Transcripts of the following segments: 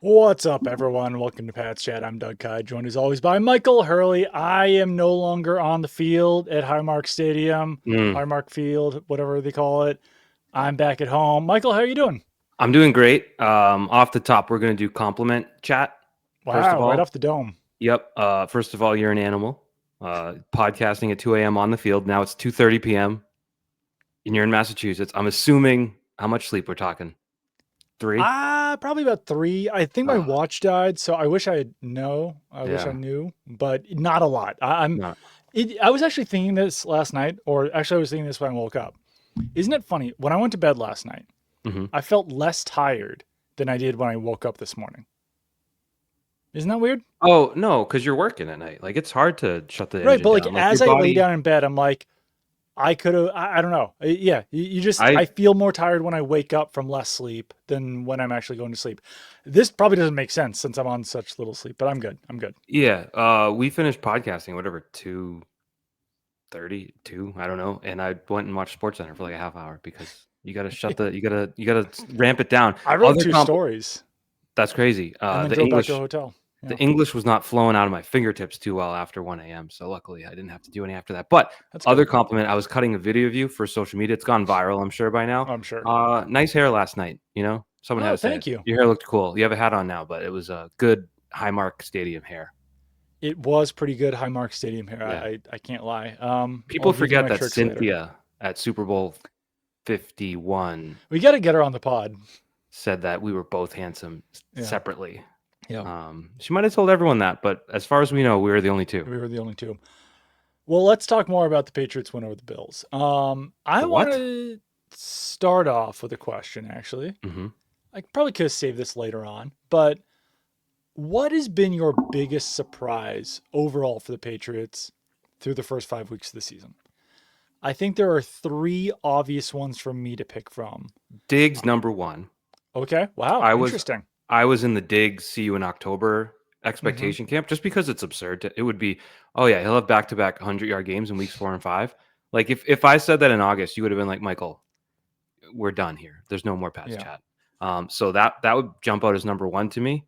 What's up, everyone? Welcome to Pat's Chat. I'm Doug Kyed, joined as always by Michael Hurley. I am no longer on the field at Highmark Stadium, Mm, Highmark Field, whatever they call it. I'm back at home. Michael, how are you doing? I'm doing great. Off the top, we're going to do compliment chat. First of Wow, right all, off the dome. yep. First of all, you're an animal. Podcasting at 2 a.m. on the field. Now it's 2:30 p.m. and you're in Massachusetts. I'm assuming how much sleep we're talking? Three? Probably about three. I think my Oh, watch died, so I wish I wish I yeah. knew, but not a lot. No. I was actually thinking this last night, or actually I was thinking this when I woke up. Isn't it funny? When I went to bed last night, Hmm. I felt less tired than I did when I woke up this morning. Isn't that weird? Oh, no, because you're working at night. Like, it's hard to shut the Right, engine but like down. Like, your as I lay body, down in bed, I'm like, I could have. I don't know. Yeah, you just. I, I feel more tired when I wake up from less sleep than when I'm actually going to sleep. This probably doesn't make sense since I'm on such little sleep, but I'm good. I'm good. yeah. We finished podcasting, whatever, 2:32, I don't know. And I went and watched SportsCenter for like a half hour because you gotta ramp it down. I wrote Other two comp stories That's crazy. and then drove back to a hotel. The Yeah, English was not flowing out of my fingertips too well after 1 a.m. So luckily I didn't have to do any after that. But that's other good. compliment, I was cutting a video of you for social media. It's gone viral, I'm sure by now. I'm sure. Nice hair last night, Someone had Oh, to say thank it. you. Your hair looked cool. You have a hat on now, but it was a good Highmark Stadium hair. It was pretty good. Highmark Stadium here. Yeah. I can't lie. I'll People give you forget my that tricks later. Cynthia at Super Bowl 51 We got to get her on the pod. said that we were both handsome Yeah, separately. yeah. She might have told everyone that, but as far as we know, we were the only two. We were the only two. Well, let's talk more about the Patriots win over the Bills. I The want what? to start off with a question, actually. Hmm. I probably could have saved this later on, but what has been your biggest surprise overall for the Patriots through the first 5 weeks of the season? I think there are three obvious ones for me to pick from. Diggs number one. Okay. Wow. I was Interesting. I was in the Diggs see you in October Mm-hmm. expectation camp just because it's absurd. It would be, oh yeah, he'll have back-to-back 100-yard games in weeks 4 and 5. Like if I said that in August, you would have been like, Michael, we're done here. There's no more Pats Yeah. chat. So that would jump out as number one to me.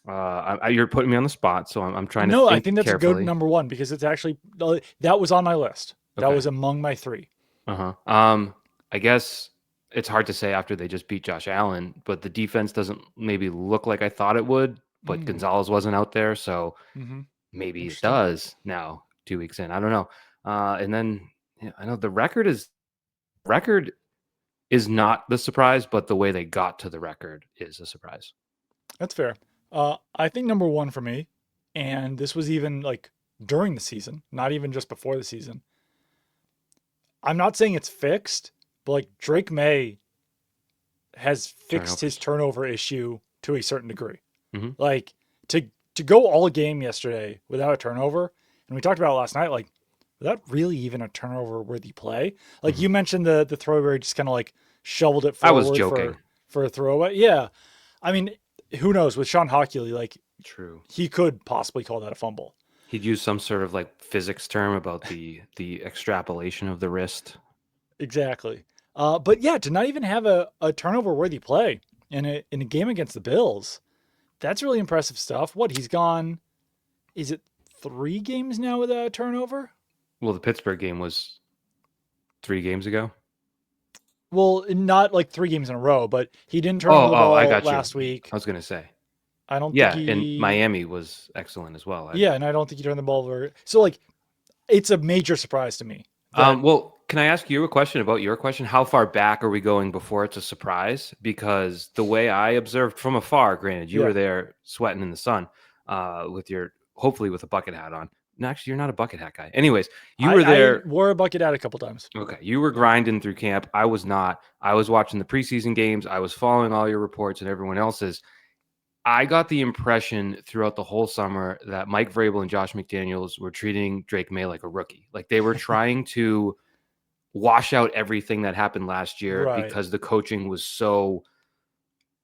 You're putting me on the spot, so I'm trying to No, I think think that's a good carefully. number one because it's actually, that was on my list. That Okay. was among my three. Uh-huh. I guess it's hard to say after they just beat Josh Allen, but the defense doesn't maybe look like I thought it would, but Mm. Gonzalez wasn't out there, so Mm-hmm. maybe it Interesting. does now, 2 weeks in. I don't know. And then I know the record is not the surprise, but the way they got to the record is a surprise. That's fair. I think number one for me, and this was even like during the season, not even just before the season. I'm not saying it's fixed, but like Drake May has fixed his Turnovers. turnover issue to a certain degree. Hmm. Like to to go all game yesterday without a turnover, and we talked about it last night, like without really even a turnover worthy play. Like Hmm. you mentioned the throw where he just kind of like shoveled it I was forward joking. for a throwaway. Yeah. I mean, who knows with Sean Hockley, like True. he could possibly call that a fumble. He'd use some sort of like physics term about the extrapolation of the wrist. Exactly. But yeah, to not even have a turnover worthy play in a game against the Bills, that's really impressive stuff. What he's gone, is it 3 games now without a turnover? Well, the Pittsburgh game was 3 games ago. Well, not like 3 games in a row, but he didn't turn over Oh, the I ball got you. last week. I was gonna say, I don't think yeah, and he, Miami was excellent as well. yeah, and I don't think he turned the ball over. So like, it's a major surprise to me that Well, can I ask you a question about your question? How far back are we going before it's a surprise? Because the way I observed from afar, granted, you yeah, were there sweating in the sun, with your hopefully with a bucket hat on. No, actually, you're not a bucket hat guy. Anyways, you were I there. wore a bucket hat a couple times. Okay, you were Yeah. grinding through camp. I was not. I was watching the preseason games. I was following all your reports and everyone else's. I got the impression throughout the whole summer that Mike Vrabel and Josh McDaniels were treating Drake May like a rookie. Like they were trying to wash out everything that happened last year Right. because the coaching was so,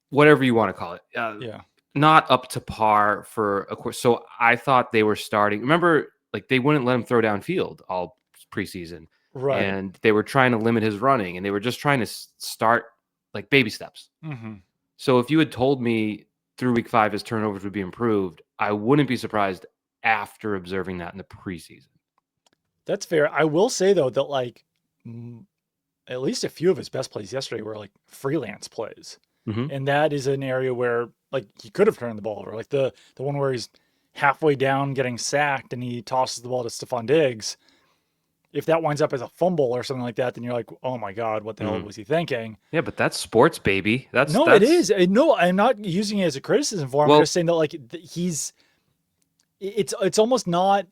whatever you want to call it, Yeah. not up to par for a course. So I thought they were starting. Remember, like they wouldn't let him throw downfield all preseason, Right. and they were trying to limit his running, and they were just trying to start like baby steps. Hmm. So if you had told me through week 5 his turnovers would be improved. I wouldn't be surprised after observing that in the preseason. That's fair. I will say though that like at least a few of his best plays yesterday were like freelance plays. Mm-hmm. And that is an area where like he could have turned the ball over. Like the one where he's halfway down getting sacked and he tosses the ball to Stephon Diggs. If that winds up as a fumble or something like that, then you're like, oh my God, what the hell was he thinking? Yeah, but that's sports, baby. No, it is. No, I'm not using it as a criticism for him. I'm just saying that like it's almost not.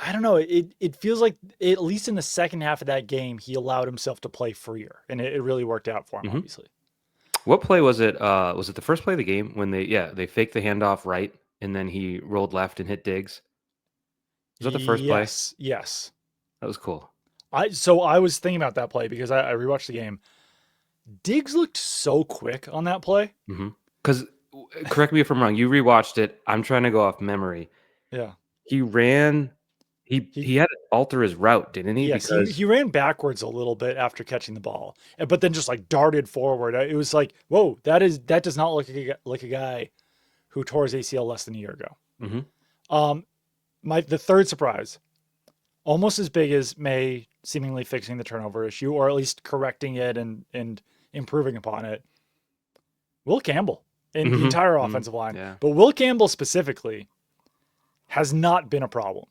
I don't know. It feels like at least in the second half of that game, he allowed himself to play freer, and it really worked out for him. Obviously. What play was it? Was it the first play of the game when they faked the handoff right and then he rolled left and hit Diggs? Was that the first play? Yes. That was cool. So I was thinking about that play because I rewatched the game. Diggs looked so quick on that play. Because correct me if I'm wrong. You rewatched it. I'm trying to go off memory. Yeah. He ran. He had to alter his route, didn't he? Yes, he ran backwards a little bit after catching the ball, but then just like darted forward. It was like, whoa, that does not look like a guy who tore his ACL less than a year ago. The third surprise, almost as big as May seemingly fixing the turnover issue, or at least correcting it and improving upon it. Will Campbell and the entire offensive line, but Will Campbell specifically has not been a problem.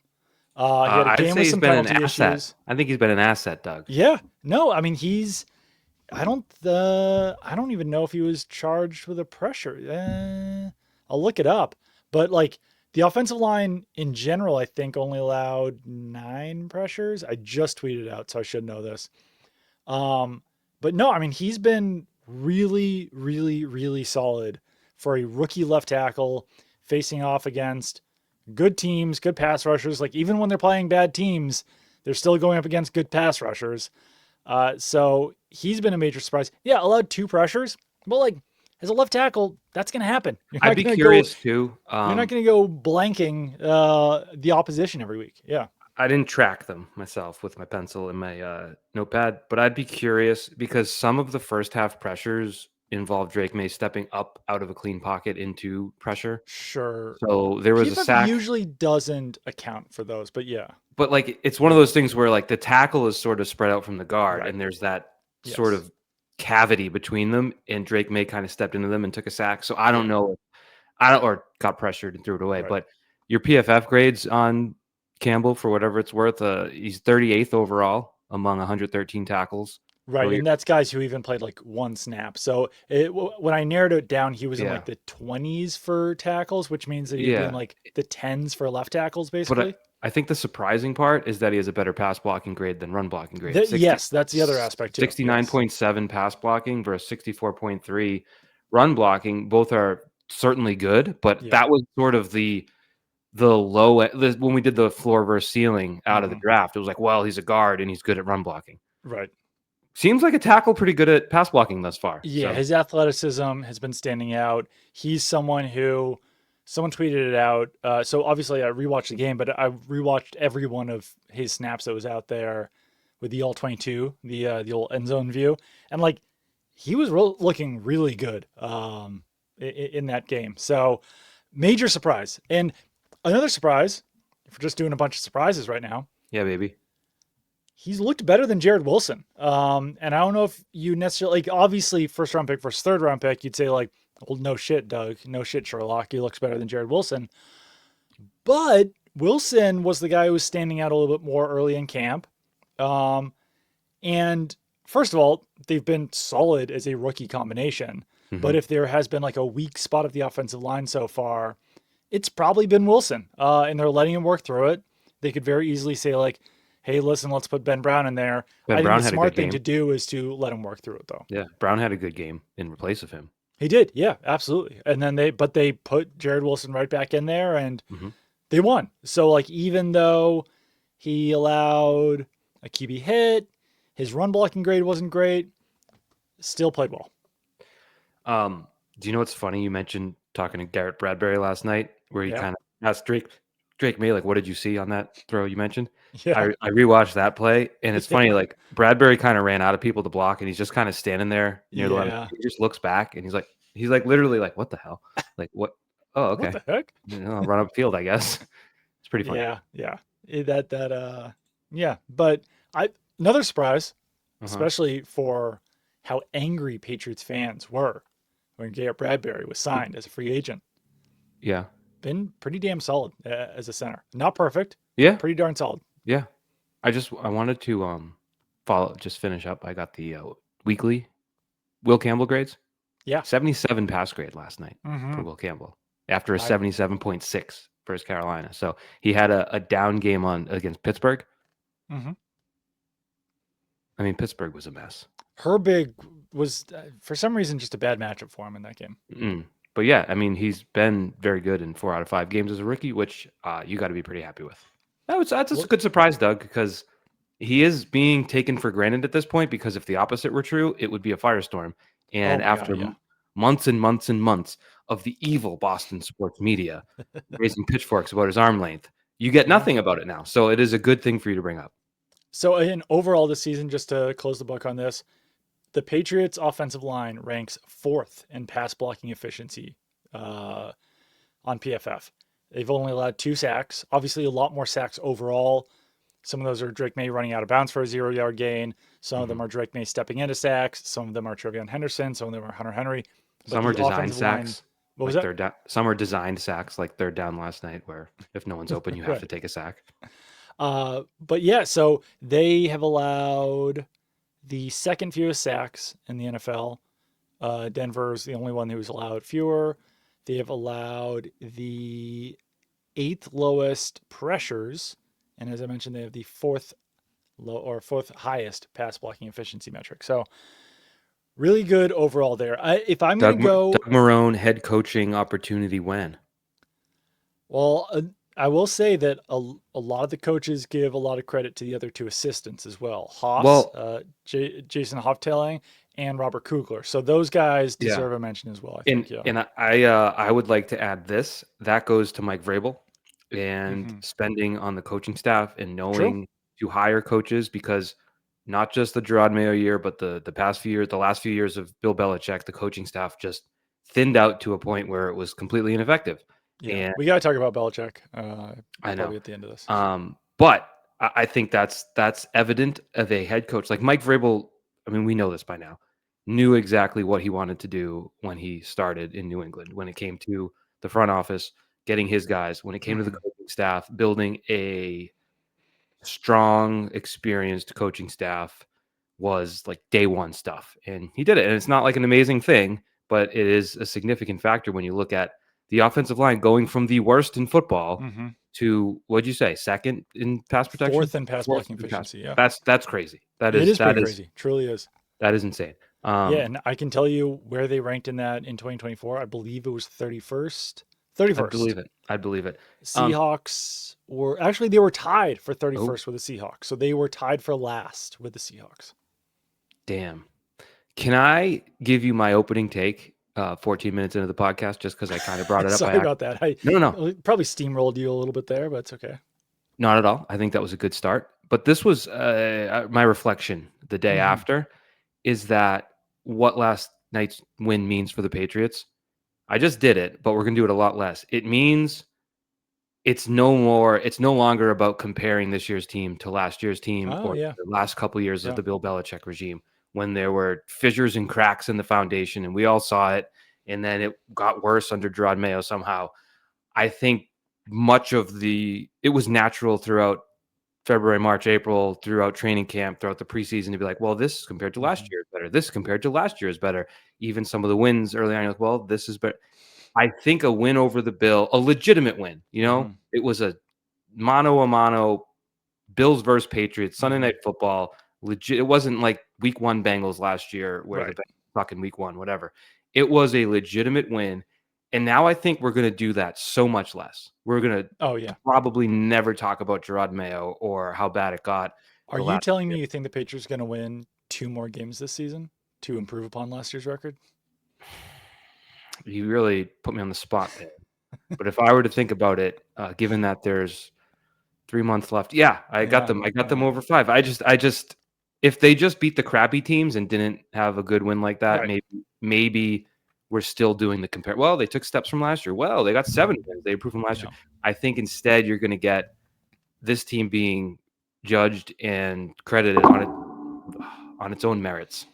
He had a game with some penalty issues. I think he's been an asset, Doug. Yeah. No, I mean I don't even know if he was charged with a pressure. I'll look it up. But like the offensive line in general, I think only allowed 9 pressures. I just tweeted out, so I should know this. But no, I mean he's been really, really, really solid for a rookie left tackle facing off against good teams, good pass rushers. Like even when they're playing bad teams, they're still going up against good pass rushers. So he's been a major surprise. Yeah, allowed 2 pressures, but like as a left tackle, that's going to happen. I'd be curious too. You're not going to go blanking the opposition every week. Yeah. I didn't track them myself with my pencil and my notepad, but I'd be curious because some of the first half pressures involved Drake May stepping up out of a clean pocket into pressure. Sure. So there was a sack. Usually doesn't account for those, but yeah. But like it's one of those things where like the tackle is sort of spread out from the guard, and there's that sort of cavity between them, and Drake May kind of stepped into them and took a sack. So I don't know, or got pressured and threw it away. But your PFF grades on Campbell, for whatever it's worth, he's 38th overall among 113 tackles. Right, and that's guys who even played like 1 snap. So when I narrowed it down, he was in like the 20s for tackles, which means that he's in like the 10s for left tackles, basically. But I think the surprising part is that he has a better pass blocking grade than run blocking grade. Yes, that's the other aspect too. 69.7 pass blocking versus 64.3 run blocking. Both are certainly good, but that was sort of the low when we did the floor versus ceiling out of the draft. It was like, well, he's a guard and he's good at run blocking. Right. Seems like a tackle pretty good at pass blocking thus far. Yeah, his athleticism has been standing out. He's someone who someone tweeted it out. So obviously I rewatched the game, but I rewatched every one of his snaps that was out there with the all 22, the old end zone view, and like he was looking really good in that game. So major surprise. And another surprise, if we're just doing a bunch of surprises right now. Yeah, baby. He's looked better than Jared Wilson. And I don't know if you necessarily, like, obviously, first round pick versus third round pick, you'd say, like, well, no shit, Doug. No shit, Sherlock. He looks better than Jared Wilson. But Wilson was the guy who was standing out a little bit more early in camp. And first of all, they've been solid as a rookie combination. Mm-hmm. But if there has been like a weak spot of the offensive line so far, it's probably been Wilson. And they're letting him work through it. They could very easily say, like, hey, listen, let's put Ben Brown in there. I think the smart thing to do is to let him work through it, though. Yeah, Brown had a good game in place of him. He did, yeah, absolutely. And then they put Jared Wilson right back in there, and they won. So, like, even though he allowed a QB hit, his run blocking grade wasn't great, still played well. Do you know what's funny? You mentioned talking to Garrett Bradbury last night, where he kind of asked Drake May, like, what did you see on that throw you mentioned? Yeah. I rewatched that play, and it's funny, like, Bradbury kind of ran out of people to block, and he's just kind of standing there near the line. He just looks back, and he's like, He's like literally like, what the hell? Like what? Oh, What okay. the heck? I'll run up field, I guess. It's pretty funny. Yeah, yeah. Yeah. But another surprise, Uh-huh. especially for how angry Patriots fans were when Garrett Bradbury was signed as a free agent. Yeah. Been pretty damn solid as a center. Not perfect, Yeah. pretty darn solid. Yeah. I wanted to just finish up. I got the weekly Will Campbell grades. Yeah. 77 pass grade last night Mm-hmm. for Will Campbell after a I 77.6 versus Carolina. So he had a down game against Pittsburgh. mm-hmm. I mean, Pittsburgh was a mess. Herbig was for some reason just a bad matchup for him in that game. But yeah, I mean, he's been very good in 4 out of 5 games as a rookie, which you got to be pretty happy with. That's a Well, good surprise, Doug, because he is being taken for granted at this point. Because if the opposite were true, it would be a firestorm. oh And my god, after yeah. months and months and months of the evil Boston sports media raising pitchforks about his arm length, you get Yeah. nothing about it now. So it is a good thing for you to bring up. So in overall this season, just to close the book on this, the Patriots offensive line ranks 4th in pass blocking efficiency on PFF. They've only allowed 2 sacks. Obviously, a lot more sacks overall. Some of those are Drake May running out of bounds for a 0-yard gain. Some of them are Drake May stepping into sacks. Some of them are Trevion Henderson. Some of them are Hunter Henry. But Some are the designed offensive line, sacks, what was like that? third down. Some are designed sacks, like third down last night, where if no one's open, you have to Right. take a sack. But yeah, so they have allowed the second fewest sacks in the NFL. Denver's the only one who's allowed fewer. They have allowed the 8th lowest pressures, and as I mentioned, they have the 4th highest pass blocking efficiency metric. So really good overall there. If I'm gonna Doug go, Marrone head coaching opportunity when? well, I will say that a lot of the coaches give a lot of credit to the other 2 assistants as well, Haas, Well, Jason Hoftelling, and Robert Kugler. So those guys yeah, deserve a mention as well. I and think, yeah. and I would like to add this. That goes to Mike Vrabel and Hmm. spending on the coaching staff and True. knowing to hire coaches because not just the Gerard Mayo year, but the past few years, the last few years of Bill Belichick, the coaching staff just thinned out to a point where it was completely ineffective. Yeah, And we got to talk about Belichick. I know. Probably at the end of this. But I think that's evident of a head coach like Mike Vrabel. I mean, we know this by now. Knew exactly what he wanted to do when he started in New England. When it came to the front office, getting his guys. When it came to the Hmm. coaching staff, building a strong, experienced coaching staff was like day one stuff, and he did it. And it's not like an amazing thing, but it is a significant factor when you look at the offensive line going from the worst in football Hmm. to what'd you say, second in pass protection, 4th in pass fourth blocking in pass. efficiency. Yeah, That's crazy. That it is is pretty that is crazy. Truly is. that is insane. Yeah, and I can tell you where they ranked in that in 2024. I believe it was 31st. I 31st. believe it. I believe it. Seahawks were actually they were tied for Oh 31st with the Seahawks. So they were tied for last with the Seahawks. damn. Can I give you my opening take? 14 minutes into the podcast, just because I kind of brought it up by Sorry accident. about that. I No. probably steamrolled you a little bit there, but it's okay. Not at all. I think that was a good start. But this was my reflection the day Hmm. after is that what last night's win means for the Patriots. I just did it, but we're going to do it a lot less. It means it's no longer about comparing this year's team to last year's team Oh or yeah, the last couple of years of yeah. the Bill Belichick regime when there were fissures and cracks in the foundation and we all saw it. And then it got worse under Gerard Mayo somehow. I think it was natural throughout February, March, April, throughout training camp, throughout the preseason to be like, well, this compared to last Hmm. year is better. This compared to last year is better. Even some of the wins early on, you're like, well, this is better. I think a win over the Bill, a legitimate win, Hmm. it was a mano a mano Bills versus Patriots, Sunday Hmm. night football. Legit. It wasn't like week 1 Bengals last year where the Right. Bengals suck in week 1, whatever. It was a legitimate win. And now I think we're going to do that so much less. We're going to Oh yeah. probably never talk about Gerard Mayo or how bad it got Are the you last telling year. me you think the Patriots are going to win 2 more games this season to improve upon last year's record? You really put me on the spot there. But if I were to think about it, given that there's 3 months left, yeah, I got Yeah. them. I got them Yeah. over 5. If they just beat the crappy teams and didn't have a good win like that, Right. maybe we're still doing the compare. Well, they took steps from last year. Well, they got 7 wins. They improved from last Yeah. year. I think instead you're going to get this team being judged and credited on its own merits.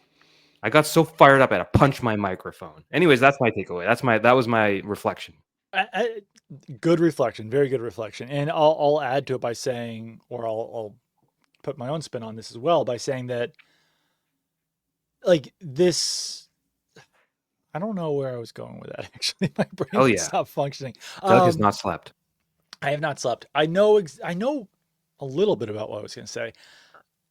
I got so fired up I had to punch my microphone. Anyways, that's my takeaway. That was my reflection. Good reflection, very good reflection. And I'll add to it by saying, or I'll put my own spin on this as well by saying that, like this, I don't know where I was going with that. Actually, my brain Hell like yeah. stopped functioning. Doug has not slept. I have not slept. I know a little bit about what I was going to say.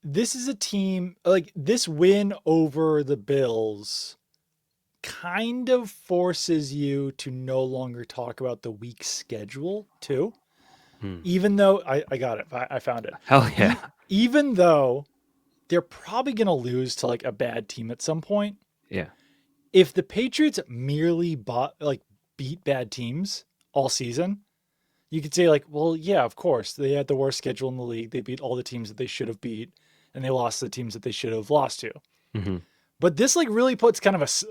This is a team like this win over the Bills kind of forces you to no longer talk about the week schedule too. Even though I got it, I found it. Hell yeah. Even though they're probably going to lose to like a bad team at some point. Yeah. If the Patriots merely beat bad teams all season, you could say like, well, yeah, of course they had the worst schedule in the league. They beat all the teams that they should have beat, and they lost the teams that they should have lost to. Mm-hmm. But this like really puts kind of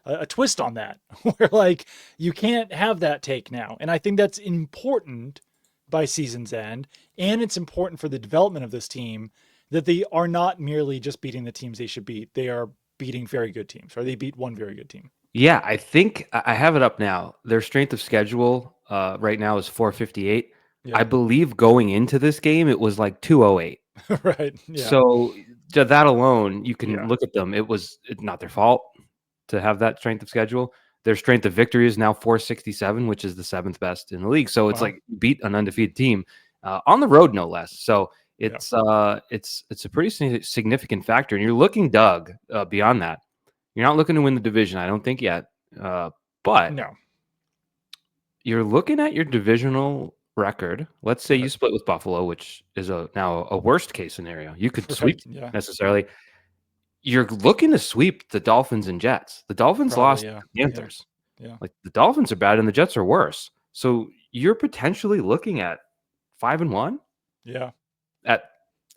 a twist on that, where like you can't have that take now, and I think that's important by season's end, and it's important for the development of this team that they are not merely just beating the teams they should beat. They are beating very good teams, or they beat one very good team. Yeah, I think I have it up now. Their strength of schedule right now is 458. I Yeah. believe going into this game, it was like 208. Right. Yeah. So that alone, you can Yeah. look at them. It's not their fault to have that strength of schedule. Their strength of victory is now 467, which is the 7th best in the league. So it's Wow. like beat an undefeated team on the road, no less. So Yeah. it's a pretty significant factor. And you're looking, Doug, beyond that. You're not looking to win the division, I don't think yet. But No. you're looking at your divisional record. Let's say you Right. split with Buffalo, which is now a worst case scenario. You could sweep Right. Yeah. necessarily. You're looking to sweep the Dolphins and Jets. The Dolphins Probably. lost Yeah. to the Yeah. Panthers. Yeah. Like the Dolphins are bad and the Jets are worse. So you're potentially looking at 5-1 Yeah.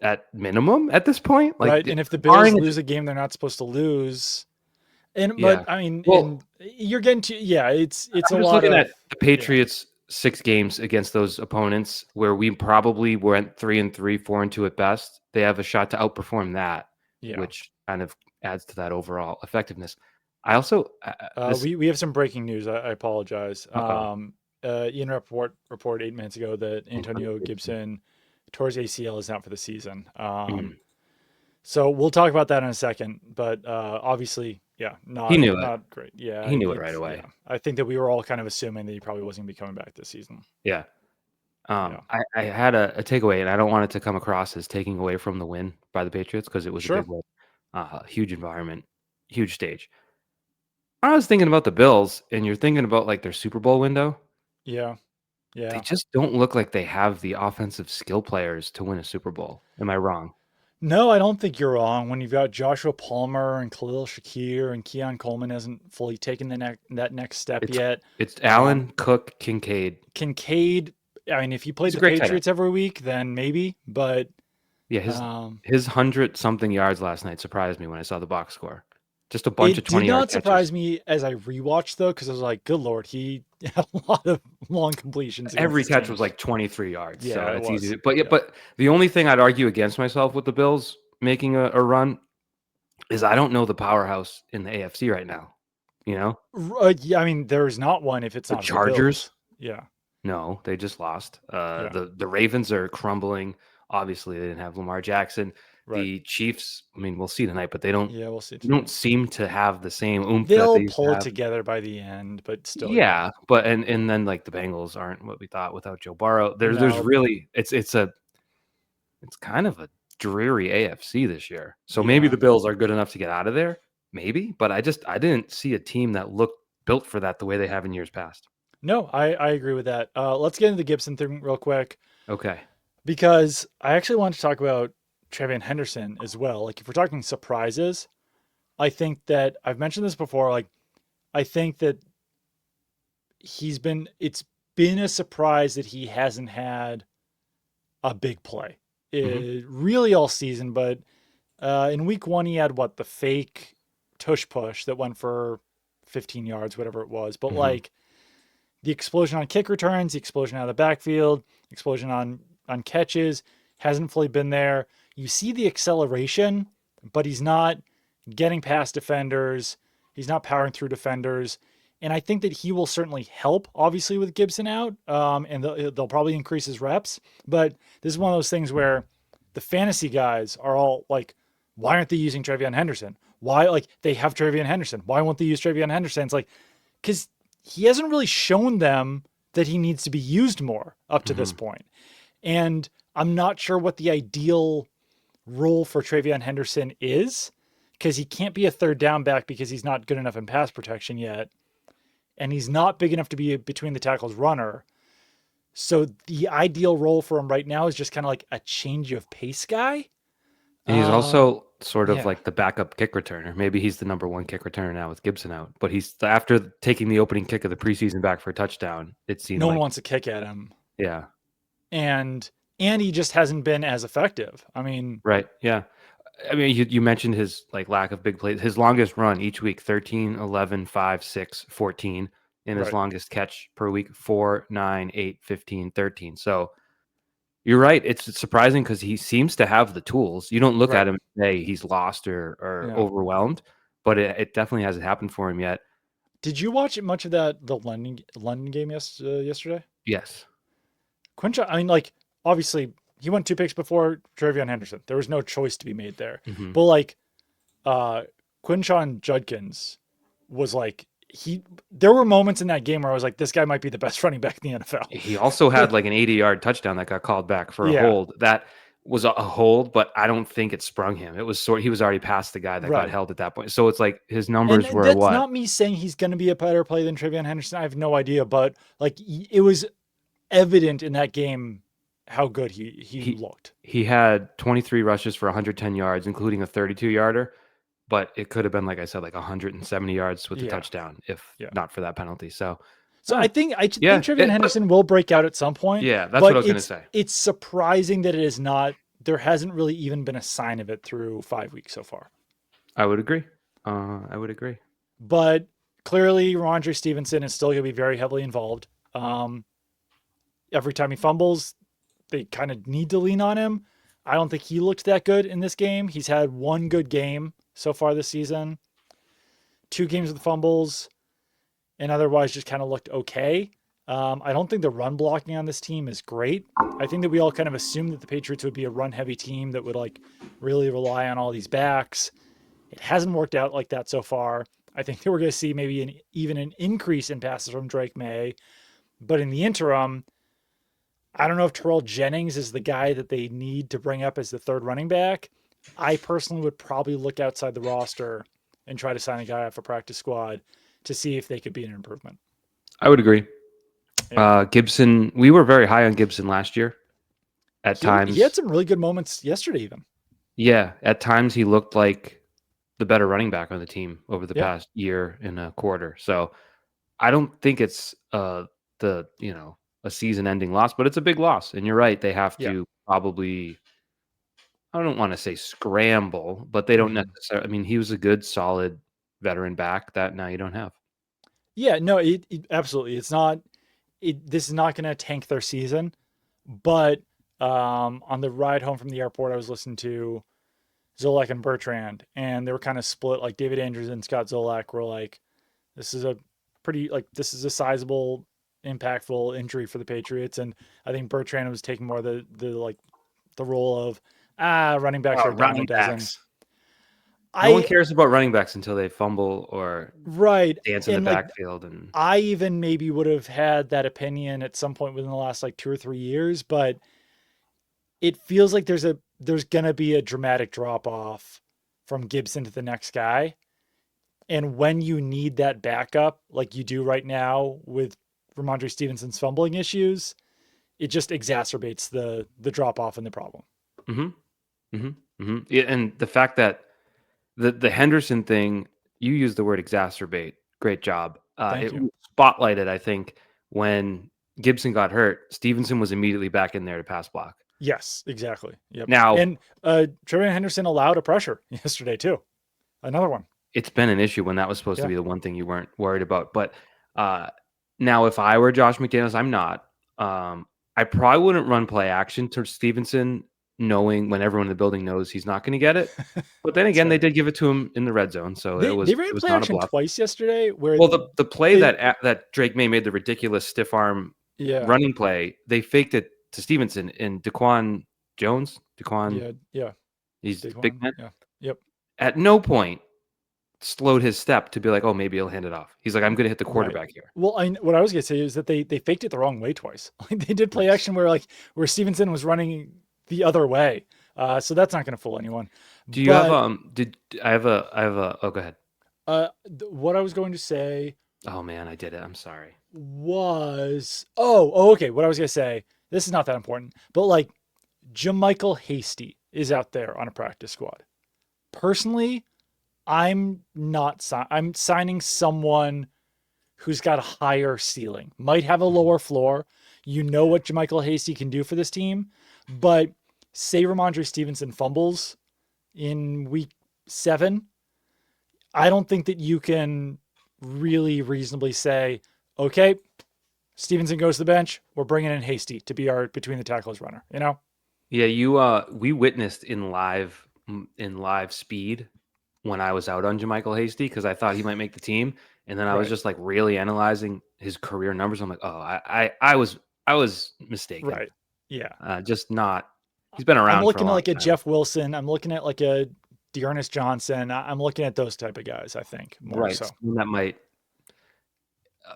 at minimum at this point. Right. Like And if the Bills barring lose a game they're not supposed to lose, and but yeah. I mean, Well, and you're getting to it's a I'm just lot looking of at the Patriots 6 games against those opponents where we probably went 3-3, 4-2 at best. They have a shot to outperform that, yeah. which kind of adds to that overall effectiveness. I also this We have some breaking news. I apologize. uh-oh. Ian reported 8 minutes ago that Antonio Gibson tore his ACL is out for the season. Mm. So we'll talk about that in a second. But obviously, yeah, He knew it. not great. Yeah, He knew it right away. Yeah, I think that we were all kind of assuming that he probably wasn't going to be coming back this season. Yeah. Yeah, I had a takeaway, and I don't want it to come across as taking away from the win by the Patriots because it was a big sure. win, huge environment, huge stage. I was thinking about the Bills, and you're thinking about like their Super Bowl window. Yeah, They yeah. just don't look like they have the offensive skill players to win a Super Bowl. Am I wrong? No, I don't think you're wrong. When you've got Joshua Palmer and Khalil Shakir and Keon Coleman hasn't fully taken that next step It's yet. it's Allen, Cook, Kincaid. Kincaid, I mean, if he played He's a the great tight end. Patriots every week, then maybe. But Yeah, his 100-something yards last night surprised me when I saw the box score. Just a bunch it of did 20-yard not catches. surprise me as I rewatched though, because I was like, "Good lord, he had a lot of long completions." Every against this catch team. was like 23 yards, so Yeah, it it's was. easy. But Yeah. but the only thing I'd argue against myself with the Bills making a run is I don't know the powerhouse in the AFC right now. You know, Yeah, I mean, there is not one if it's the not the Chargers. Bills. Yeah, No, they just lost. yeah, The Ravens are crumbling. Obviously, they didn't have Lamar Jackson. right. The Chiefs. I mean, we'll see tonight, but they don't Yeah, we'll see they don't tonight. seem to have the same oomph that They'll they used to pull it have. together by the end, but still, yeah. Yeah, but and then like the Bengals aren't what we thought without Joe Burrow. There's No, really it's kind of a dreary AFC this year. So maybe yeah, the Bills are good enough to get out of there, maybe. But I didn't see a team that looked built for that the way they have in years past. no, I agree with that. Let's get into the Gibson thing real quick Okay. because I actually want to talk about Trevian Henderson as well. Like, if we're talking surprises, I think that I've mentioned this before. Like, I think that it's been a surprise that he hasn't had a big play Mhm. really all season. But in week one, he had the fake tush push that went for 15 yards, whatever it was. But Hmm. like the explosion on kick returns, the explosion out of the backfield, explosion on catches hasn't fully been there. You see the acceleration, but he's not getting past defenders. He's not powering through defenders. And I think that he will certainly help, obviously, with Gibson out, and they'll probably increase his reps. But this is one of those things where the fantasy guys are all like, why aren't they using Trevion Henderson? Why, like, they have Trevion Henderson. Why won't they use Trevion Henderson? It's like, because he hasn't really shown them that he needs to be used more up to this Hmm. point. And I'm not sure what the ideal role for Trevion Henderson is because he can't be a third down back because he's not good enough in pass protection yet. And he's not big enough to be a between the tackles runner. So the ideal role for him right now is just kind of like a change of pace guy. He's Uh, also sort of yeah. like the backup kick returner. Maybe he's the number one kick returner now with Gibson out. But he's after taking the opening kick of the preseason back for a touchdown. It seemed No one like, wants to kick at him. yeah, And he just hasn't been as effective. I mean, right, yeah. I mean, you mentioned his like lack of big plays. His longest run each week 13, 11, 5, 6, 14, and his right. longest catch per week 4, 9, 8, 15, 13. So you're right. It's surprising because he seems to have the tools. You don't look at Right. him and say he's lost or Yeah. overwhelmed, but it definitely hasn't happened for him yet. Did you watch much of the London game yesterday? Yes. Quinshon, I mean, like obviously he went two picks before Trevion Henderson. There was no choice to be made there. Hmm. But like uh Quinshon Judkins was like he there were moments in that game where I was like, this guy might be the best running back in the NFL. He also had like an 80-yard touchdown that got called back for a Yeah, hold. That was a hold, but I don't think it sprung him. It was he was already past the guy that got right. held at that point. So it's like his And numbers were that's what? not me saying he's going to be a better play than Trevion Henderson. I have no idea, but like it was evident in that game how good he He looked. he had 23 rushes for 110 yards, including a 32-yarder, but it could have been, like I said, like 170 yards with the Yeah, touchdown if yeah. not for that penalty. So, So eh, I think yeah, Trevion but Henderson will break out at some point, yeah, that's what but I was gonna say. it's surprising that it is not. There hasn't really even been a sign of it through 5 weeks so far. I would agree. I would agree. But clearly, Ramondre Stevenson is still going to be very heavily involved. Um, every time he fumbles, they kind of need to lean on him. I don't think he looked that good in this game. He's had one good game so far this season, two games with fumbles, and otherwise just kind of looked okay. I don't think the run blocking on this team is great. I think that we all kind of assumed that the Patriots would be a run heavy team that would like really rely on all these backs. It hasn't worked out like that so far. I think that we're going to see maybe even an increase in passes from Drake May. But in the interim, I don't know if Terrell Jennings is the guy that they need to bring up as the third running back. I personally would probably look outside the roster and try to sign a guy off a practice squad to see if they could be an improvement. I would agree. Yeah. Gibson, we were very high on Gibson last year. At He had times, some really good moments yesterday, even. yeah, at times he looked like the better running back on the team over the Yeah. past year and a quarter. So I don't think it's the a season-ending loss, but it's a big loss. And you're right; they have Yeah. to probably. I don't want to say scramble, but they don't Hmm. necessarily. I mean, he was a good, solid veteran back that now you don't have. Yeah. No, absolutely. It's not, this is not going to tank their season. But on the ride home from the airport, I was listening to Zolak and Bertrand, and they were kind of split. Like David Andrews and Scott Zolak were like, this is a this is a sizable, impactful injury for the Patriots. And I think Bertrand was taking more of the role of, running backs are Oh, a dime a running dozen. backs. No one I, cares about running backs until they fumble or right. dance in the And like, backfield. And I even maybe would have had that opinion at some point within the last like 2 or 3 years, but it feels like there's gonna be a dramatic drop off from Gibson to the next guy. And when you need that backup, like you do right now with Ramondre Stevenson's fumbling issues, it just exacerbates the drop off and the problem. hmm Yeah, and the fact that the Henderson thing, you used the word exacerbate. Great job. Thank It you. was spotlighted, I think, when Gibson got hurt. Stevenson was immediately back in there to pass block. Yes, exactly. Yep. Now, And Trevor Henderson allowed a pressure yesterday too. Another one. it's been an issue when that was supposed to Yeah. be the one thing you weren't worried about. But now, if I were Josh McDaniels, I'm not. I probably wouldn't run play action to Stevenson, knowing when everyone in the building knows he's not going to get it. But then That's again, they fair. did give it to him in the red zone, so They it ran was play not a action bluff. twice yesterday where Well, the play they that Drake May made the ridiculous stiff arm yeah. running play, they faked it to Stevenson and Daquan Jones. Daquan, Yeah. he's the big Daquan. man. Yeah. Yep. At no point slowed his step to be like, oh, maybe he'll hand it off. He's like, I'm going to hit the Right. quarterback here. Well, what I was gonna say is that they faked it the wrong way twice. Like they did play Nice. action where Stevenson was running the other way. So that's not gonna fool anyone. Do you have But did I have a oh, go ahead. what I was going to say Oh man, I did it. I'm sorry. was okay. What I was gonna say, this is not that important, but like Jamichael Hasty is out there on a practice squad. Personally, I'm not I'm signing someone who's got a higher ceiling, might have a lower floor. You know what Jamichael Hasty can do for this team, but say Ramondre Stevenson fumbles in week 7, I don't think that you can really reasonably say, okay, Stevenson goes to the bench. We're bringing in Hasty to be our between the tackles runner. You know? Yeah, you we witnessed in live speed when I was out on Jamichael Hasty because I thought he might make the team, and then I was Right. just like really analyzing his career numbers. I'm like, oh, I was mistaken. Right. Yeah. Just not. He's been I'm around for a looking at long like a time. Jeff Wilson. I'm looking at like a Dearness Johnson. I'm looking at those type of guys, I think, more Right. so. Someone that might uh,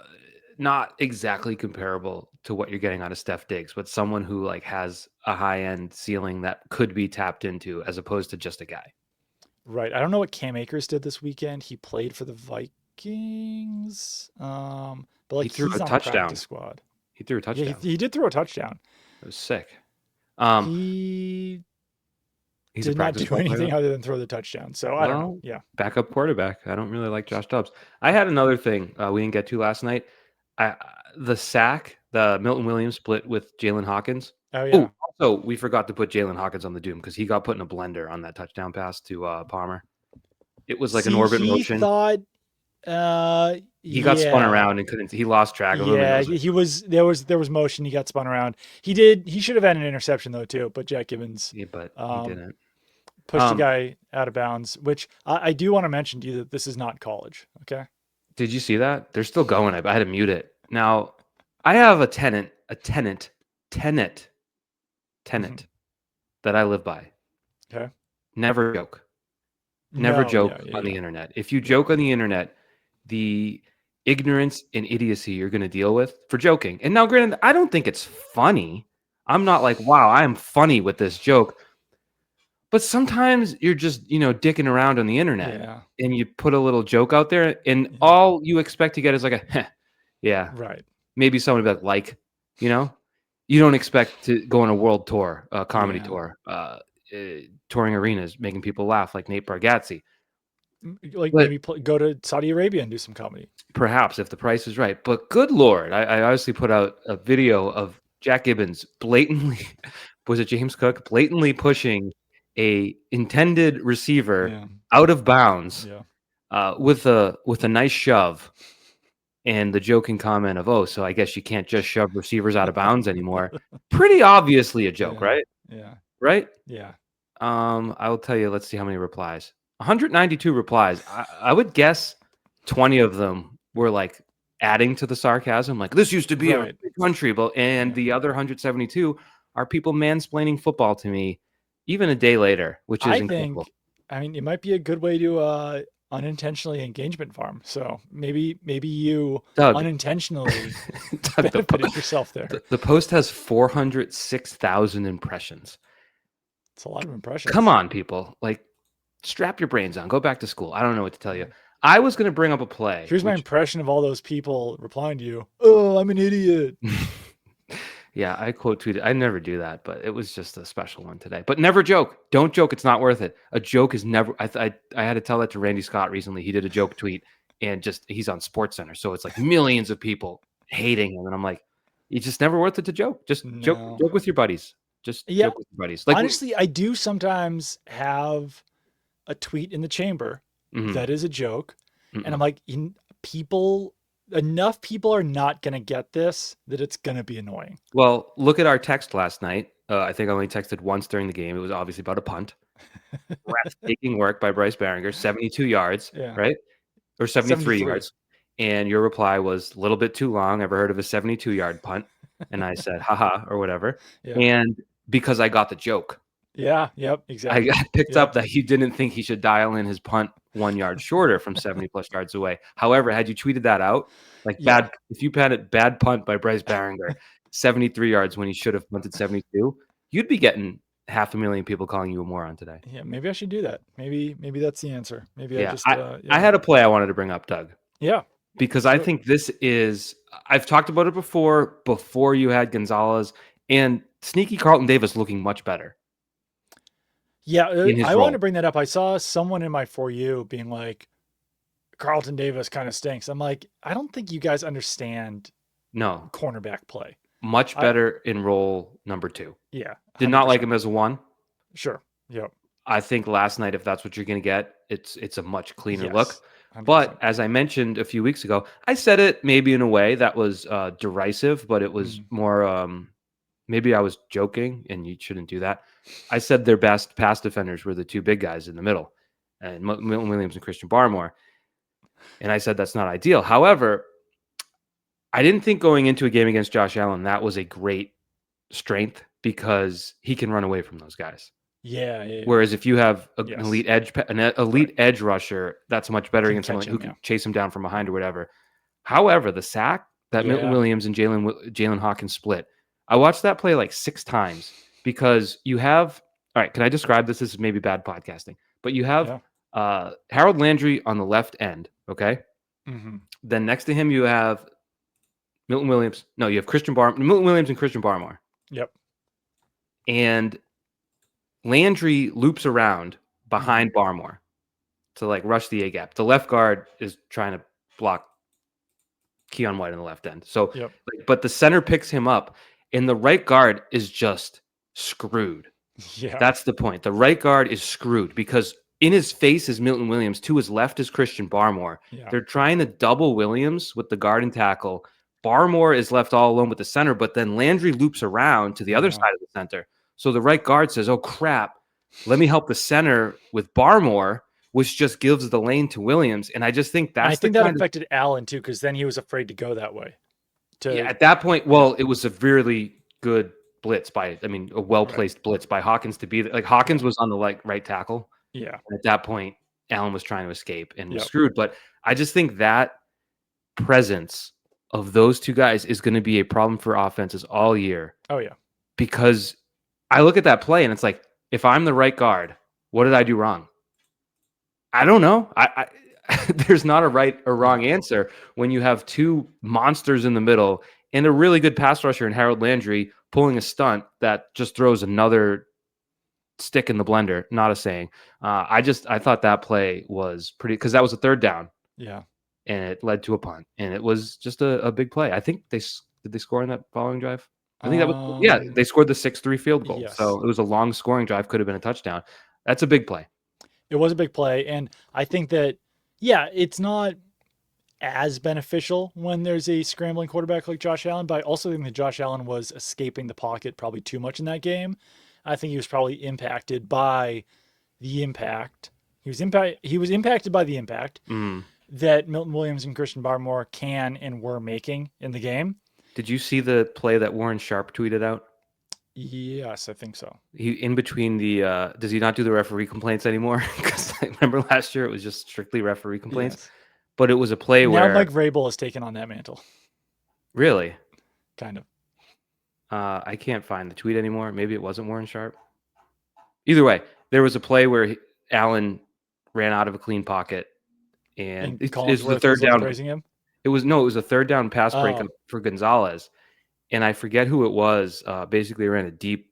not exactly comparable to what you're getting out of Steph Diggs, but someone who like has a high end ceiling that could be tapped into as opposed to just a guy. Right. I don't know what Cam Akers did this weekend. He played for the Vikings. But He like threw he's a on a practice touchdown. squad. He threw a Yeah, touchdown. he did throw a touchdown. It was sick. Um, He he's a did not practice do squad player. anything other than throw the touchdown. So I don't know. Well, Yeah. backup quarterback. I don't really like Josh Dobbs. I had another thing we didn't get to last night. The sack, the Milton Williams split with Jalen Hawkins. Oh Oh, yeah. also we forgot to put Jalen Hawkins on the doom because he got put in a blender on that touchdown pass to Palmer. It was like an See, orbit he motion. thought He got spun yeah. around and couldn't. He lost track of him, and it Yeah, was like, there was motion. He got spun around. He should have had an interception though too, but Jack Gibbons yeah, but he um, didn't. pushed the guy out of bounds. Which I do want to mention to you that this is not college. Okay. Did you see that? They're still going. I had to mute it. Now, I have a tenant Mhm. that I live by. Okay. Never joke. Never No. joke Yeah. Yeah. on the Yeah. internet. If you Yeah. joke on the internet, the ignorance and idiocy you're going to deal with for joking. And now, granted, I don't think it's funny. I'm not like, wow, I am funny with this joke. But sometimes you're just, dicking around on the internet Yeah. and you put a little joke out there, and Yeah. all you expect to get is like a, heh, yeah, Right. maybe someone would be like, you know, you don't expect to go on a world tour, a comedy Yeah. tour, touring arenas, making people laugh like Nate Bargatze. Like But maybe go to Saudi Arabia and do some comedy. perhaps if the price is right. But good Lord, I obviously put out a video of Jack Gibbons blatantly, was it James Cook, blatantly pushing a intended receiver Yeah. out of bounds Yeah. with a nice shove. And the joking comment of, oh, so I guess you can't just shove receivers out of bounds anymore. Pretty obviously a joke, Yeah. right? Yeah. Right? Yeah. I will tell you, let's see how many replies. 192 replies. I would guess 20 of them were like adding to the sarcasm, like this used to be a Right. great country, and Yeah. the other 172 are people mansplaining football to me even a day later, which is I incredible. think, I mean, it might be a good way to unintentionally engagement farm. So maybe you Doug, unintentionally Doug, benefited yourself there. the post has 406,000 impressions. It's a lot of impressions. Come on, people. Like, strap your brains on. Go back to school. I don't know what to tell you. I was going to bring up a play. Here's my impression of all those people replying to you. Oh, I'm an idiot. Yeah, I quote tweeted. I never do that, but it was just a special one today. But never joke. Don't joke. It's not worth it. A joke is never. I had to tell that to Randy Scott recently. He did a joke tweet, and just he's on Sports Center, so it's like millions of people hating him, and I'm like, it's just never worth it to joke. Just No. joke with your buddies. Just Yeah. joke with your buddies. Like Honestly, I do sometimes have a tweet in the chamber Mhm. That is a joke. And I'm Mm-mm. like, enough people are not going to get this that it's going to be annoying. Well, look at our text last night. I think I only texted once during the game. It was obviously about a punt. Breathtaking work by Bryce Behringer, 72 yards, Yeah. right? Or 73 73. yards. And your reply was a little bit too long. Ever heard of a 72-yard punt? And I said, haha, or whatever. Yeah. And because I got the joke, Yeah. Yep. I Exactly. got picked Yep. up that you didn't think he should dial in his punt 1 yard shorter from 70 plus yards away. However, had you tweeted that out, like Yeah. if you had bad punt by Bryce Behringer, 73 yards when he should have punted 72, you'd be getting 500,000 people calling you a moron today. Yeah. Maybe I should do that. Maybe that's the answer. Maybe I Yeah. just, I yeah. had a play I wanted to bring up, Doug, Yeah. because Let's I do it. think I've talked about it before you had Gonzalez and sneaky Carlton Davis looking much better Yeah. in his I want to role. bring that up. I saw someone in my For You being like, Carlton Davis kind of stinks. I'm like, I don't think you guys understand No, cornerback play. much I, better in role number 2. yeah. Did not like 100%. him as a 1. Sure. Yep. I think last night, if that's what you're going to get, it's a much cleaner look. Yes. 100%. But as I mentioned a few weeks ago, I said it maybe in a way that was derisive, but it was more maybe I was joking, and you shouldn't do that. I said their best pass defenders were the two big guys in the middle, and Milton Williams and Christian Barmore. And I said that's not ideal. However, I didn't think going into a game against Josh Allen that was a great strength because he can run away from those guys. Yeah. Yeah. Whereas if you have an Yes. elite edge rusher, that's much better Can against someone catch who him, can yeah. chase him down from behind or whatever. However, the sack that Milton Yeah. Williams and Jalen Hawkins split, I watched that play like 6 times because you have. All right, can I describe this? This is maybe bad podcasting, but you have Harold Landry on the left end. Okay, Mm-hmm. then next to him you have Milton Williams. No, you have Milton Williams and Christian Barmore. Yep. And Landry loops around behind Barmore to like rush the A gap. The left guard is trying to block Keon White on the left end. So, Yep. but the center picks him up, and the right guard is just screwed. Yeah. That's the point. The right guard is screwed because in his face is Milton Williams. To his left is Christian Barmore. Yeah. They're trying to double Williams with the guard and tackle. Barmore is left all alone with the center, but then Landry loops around to the other side of the center. So the right guard says, oh, crap, let me help the center with Barmore, which just gives the lane to Williams. And I just think I that's think that affected Allen too, because then he was afraid to go that way. At that point, well, it was a really good blitz a well-placed blitz by Hawkins to be there. Like Hawkins was on the right tackle. Yeah. And at that point, Allen was trying to escape and was screwed. But I just think that presence of those two guys is going to be a problem for offenses all year. Oh, yeah. Because I look at that play and it's like, if I'm the right guard, what did I do wrong? I don't know. I there's not a right or wrong answer when you have two monsters in the middle and a really good pass rusher in Harold Landry pulling a stunt that just throws another stick in the blender. Not a saying. I thought that play was pretty because that was a third down. Yeah. And it led to a punt, and it was just a big play. I think did they score in that following drive? I think that was they scored the 6-3 field goal. Yes. So it was a long scoring drive, could have been a touchdown. That's a big play. It was a big play, and I think that it's not as beneficial when there's a scrambling quarterback like Josh Allen, but I also think that Josh Allen was escaping the pocket probably too much in that game. I think he was probably impacted by the impact. He was impacted by the impact that Milton Williams and Christian Barmore can and were making in the game. Did you see the play that Warren Sharp tweeted out? Yes, I think so. He in between the does he not do the referee complaints anymore? Because I remember last year it was just strictly referee complaints. Yes. But it was a play where now Mike Vrabel has taken on that mantle. Really? Kind of. I can't find the tweet anymore. Maybe it wasn't Warren Sharp. Either way, there was a play where Allen ran out of a clean pocket, and it's the third down. Praising him? It was a third down pass break for Gonzalez, and I forget who it was. Basically, ran a deep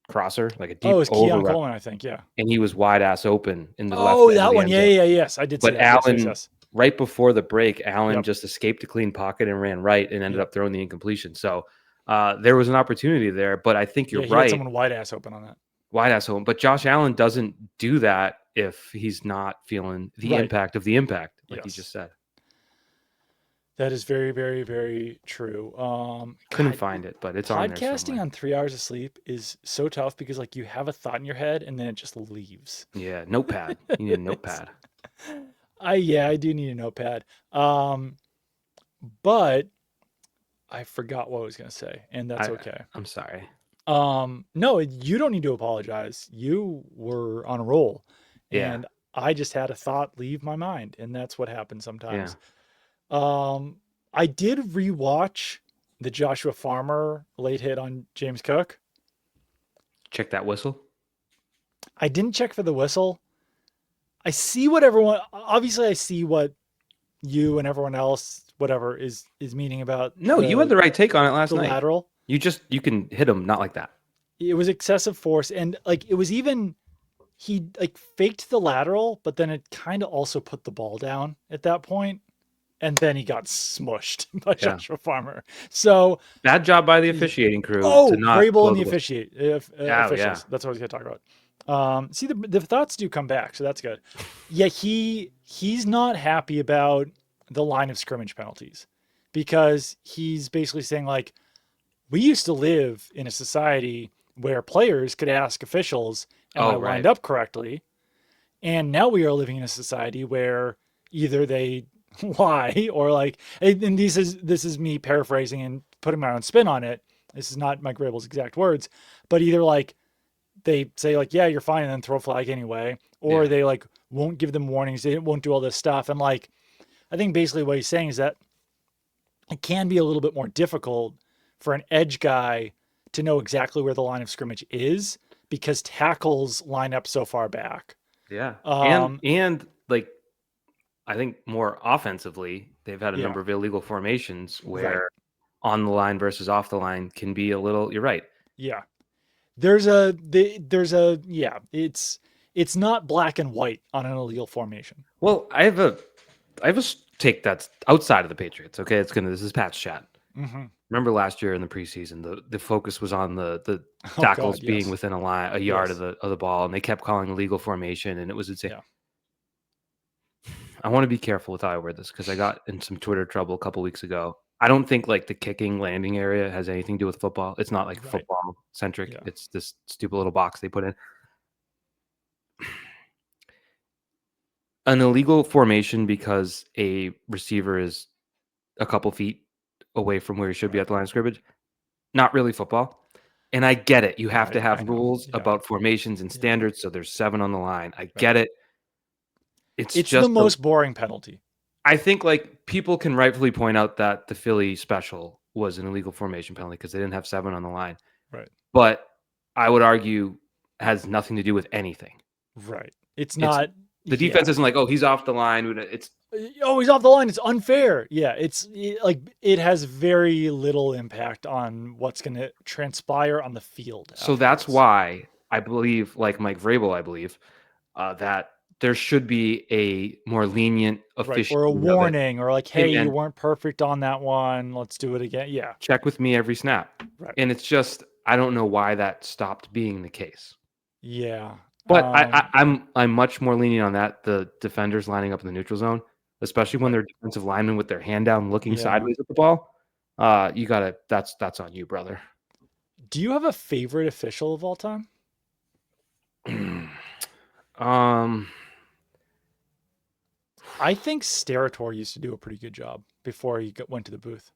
crosser, like a deep. Oh, it was Keon Coleman, I think. Yeah, and he was wide ass open in the left. Oh, that one. Yeah, yes, I did. But see that. Allen, yes. right before the break, Allen just escaped a clean pocket and ran right, and ended up throwing the incompletion. So there was an opportunity there, but I think you're right. He had someone wide ass open on that. Wide ass open, but Josh Allen doesn't do that if he's not feeling the Right. impact of the impact, like you Yes. just said. That is very, very, very true. Couldn't God, find it, but it's on there podcasting somewhere. on 3 hours of sleep is so tough because like you have a thought in your head and then it just leaves. Yeah, notepad. You need a It's, notepad. I do need a notepad. But I forgot what I was gonna say, and that's I okay. I'm sorry. No, you don't need to apologize. You were on a roll, Yeah, and I just had a thought leave my mind, and that's what happens yeah. sometimes. Um, I did rewatch the Joshua Farmer late hit on James Cook. Check that whistle. I didn't check for the whistle. I see what everyone obviously I see what you and everyone else whatever is meaning about No, you had the right take on it last the night. lateral. You can hit him not like that. It was excessive force and like it was even he like faked the lateral, but then it kind of also put the ball down at that point, and then he got smushed by Yeah. Joshua Farmer. So, Bad job by the officiating crew to oh, not Vrabel blow and the the whistle. Oh yeah. officials. That's what I was going to talk about. See, the thoughts do come back, so that's good. Yeah, he's not happy about the line of scrimmage penalties because he's basically saying like, we used to live in a society where players could ask officials, "Am I Oh lined right. up correctly?" And now we are living in a society where either they lie or like, and this is me paraphrasing and putting my own spin on it. This is not Mike Vrabel's exact words, but either like they say like, yeah, you're fine, and then throw a flag anyway, or Yeah. they like won't give them warnings, they won't do all this stuff, and like I think basically what he's saying is that it can be a little bit more difficult for an edge guy to know exactly where the line of scrimmage is because tackles line up so far back. Yeah. Um, And like I think more offensively, they've had a yeah, number of illegal formations right. where on the line versus off the line can be a little. You're right. Yeah. Yeah, it's not black and white on an illegal formation. Well, I have a take that's outside of the Patriots. Okay, this is Pat's chat. Hmm. Remember last year in the preseason, the focus was on the Oh tackles God, being yes. within a yard Yes. of the ball, and they kept calling illegal formation, and it was insane. Yeah. I want to be careful with how I word this because I got in some Twitter trouble a couple weeks ago. I don't think like the kicking landing area has anything to do with football. It's not like Right. football centric. Yeah. It's this stupid little box they put in. An illegal formation because a receiver is a couple feet away from where he should be Right. at the line of scrimmage. Not really football. And I get it. You have to I have know. rules Yeah. about formations and Yeah. standards. So there's 7 on the line. I Right. get it. It's It's the just most boring penalty. I think like people can rightfully point out that the Philly special was an illegal formation penalty because they didn't have 7 on the line. Right. But I would argue has nothing to do with anything. Right. It's It's not. the defense Yeah. isn't like, oh, he's off the line. It's Oh, he's off the line. It's unfair. Yeah. Like it has very little impact on what's going to transpire on the field. so that's Afterwards. why I believe, like Mike Vrabel, I believe that there should be a more lenient Right. Or a officiating of it. warning or like, hey, you And weren't perfect on that one. Let's do it again. Yeah. check with me every snap. Right. And it's just I don't know why that stopped being the case. Yeah. But I'm much more lenient on that. The defenders lining up in the neutral zone, especially when Right. they're defensive linemen with their hand down, looking Yeah. sideways at the ball. You gotta. That's on you, brother. Do you have a favorite official of all time? um, I think Sterator used to do a pretty good job before he went to the booth.